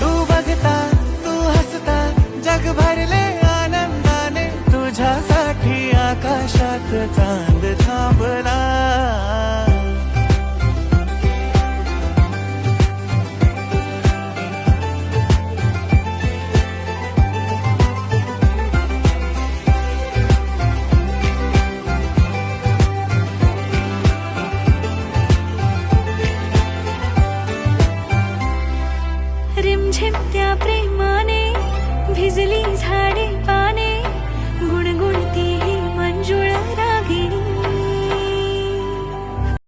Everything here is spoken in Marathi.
तू बघता तू हसता जग भरले आनंदाने तुझ्यासाठी आकाशात चांद थांबला रिमझिम त्या प्रेमाने